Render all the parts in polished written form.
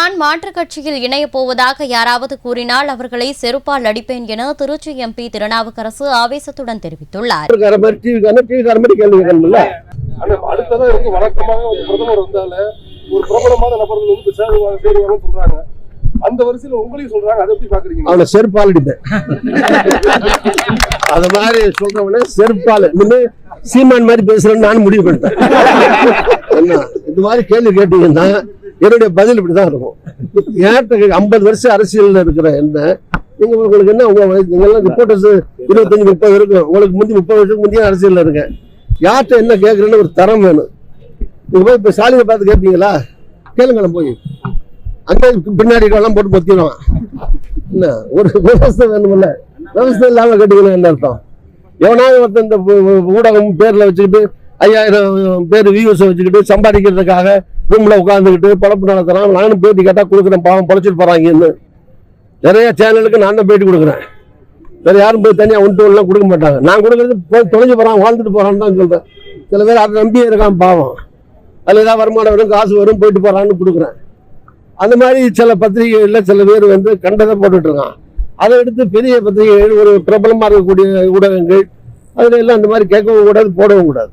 தான் மாற்றுக் கட்சியில் இணையப் போவதாக யாராவது கூறினால் அவர்களை செருப்பால் அடிப்பேன் என திருச்சி எம்பி திருநாவுக்கரசு ஆவேசத்துடன் தெரிவித்துள்ளார். ஒரு பிரபலமான நபர்கள் வந்து சேருவாங்க சொல்றாங்க. அந்த வரிசையில உங்களையும் சொல்றாங்க. அதை எப்படி பாக்குறீங்க? அவனை செருப்பால் அடிப்பேன். அது மாதிரி சொல்றவனே செருப்பால். இனிமே சீமான் மாதிரி பேசுறேன்னு நான் முடிவு பண்ணிட்டேன். இந்த மாதிரி கேள்வி கேட்டீங்கன்னா என்னுடைய பதில் இப்படிதான் இருக்கும். ஏற்ற 50 வருஷம் அரசியல் இருக்கிற என்ன நீங்க உங்களுக்கு என்ன நீங்கெல்லாம் ரிப்போர்ட்டர்ஸ் 25-30 இருக்கும். உங்களுக்கு முந்தி 30 வருஷத்துக்கு முந்தைய அரசியல் இருக்கேன். யார்கிட்ட என்ன கேட்கறேன்னு ஒரு தரம் வேணும். நீங்க போய் இப்ப ஸ்டாலினை பார்த்து கேட்பீங்களா? கேளுங்களேன் போய். அங்கே பின்னாடி எல்லாம் போட்டு பொத்திடுவான். என்ன ஒரு விவசாய வேணுமில்ல? விவசாயம் இல்லாம கேட்டீங்கன்னா என்ன அர்த்தம்? எவனாவது ஒருத்தன் இந்த ஊடகம் பேர்ல வச்சுக்கிட்டு 5000 பேர் வியூஸ் வச்சுக்கிட்டு சம்பாதிக்கிறதுக்காக ரூம்ல உட்காந்துக்கிட்டு பழப்பு நடத்துறான். நானும் பேட்டி கேட்டா கொடுக்குறேன், பாவம் பொழைச்சிட்டு போறாங்கன்னு. நிறைய சேனலுக்கு நான் தான் பேட்டி கொடுக்குறேன். வேற யாரும் போய் தனியா ஒன்று கொடுக்க மாட்டாங்க. நான் கொடுக்கறது போய் தொலைஞ்சு போறான், வாழ்ந்துட்டு போறான்னு தான் சொல்றேன். சில பேர் அதை நம்பியே இருக்கான் பாவம். அதில் ஏதாவது வருமானம் வரும், காசு வரும், போயிட்டு போறான்னு கொடுக்குறேன். அந்த மாதிரி சில பத்திரிகைகளில் சில பேர் வந்து கண்டதை போட்டுட்டு இருக்கான். அதை எடுத்து பெரிய பத்திரிகைகள், ஒரு பிரபலமாக இருக்கக்கூடிய ஊடகங்கள், அதுல எல்லாம் அந்த மாதிரி கேட்கவும் கூடாது, போடவும் கூடாது.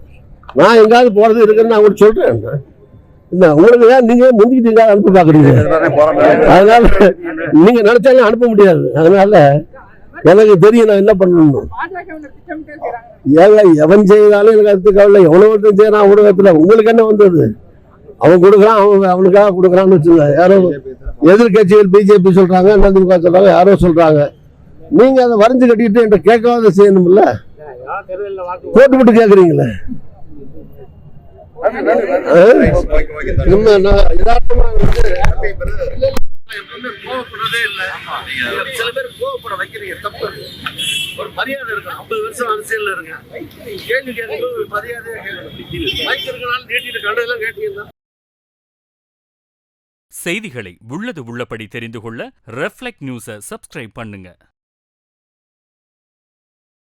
நான் எங்காவது போறது இருக்குன்னு நான் கூட சொல்றேன். என்ன உங்களுக்கு ஏன் நீங்க முந்திக்கிட்டு அனுப்ப பாக்குறீங்க? அதனால நீங்க நினைச்சாலும் அனுப்ப முடியாது. அதனால எனக்கு தெரியும் நான் என்ன பண்ணணும். எவன் செய்தாலும் எனக்கு அது கவலை. எவ்வளவு ஒருத்தன் செய்யறான் ஊடகத்துல, உங்களுக்கு என்ன வந்தது? அவன் கொடுக்குறான், அவனுக்காக கொடுக்குறான்னு வச்சுங்க. யாரோ எதிர்கட்சிகள் பிஜேபி சொல்றாங்க, அதிமுக சொல்றாங்க, யாரோ சொல்றாங்க. நீங்க அதை வரைஞ்சு கட்டிட்டு என்கிட்ட கேட்கவாத செய்யணும்ல. போட்டு கேக்குறீங்களே. கோவப்படுறதே இல்ல. சில பேர் கோவப்பட வைக்கிறீங்க, தப்பு. ஒரு மரியாதை இருக்கு. 50 வருஷம் அரசியல் இருங்க. கேள்வி கேட்கும்போது மரியாதையா கேட்கணும். மைக் இருக்கனால நீட்டிட்டு கண்டதெல்லாம் கேட்டீங்கன்னா. செய்திகளை உள்ளது உள்ளபடி தெரிந்து கொள்ள ரெஃப்ளெக்ட் நியூஸை சப்ஸ்கிரைப் பண்ணுங்க.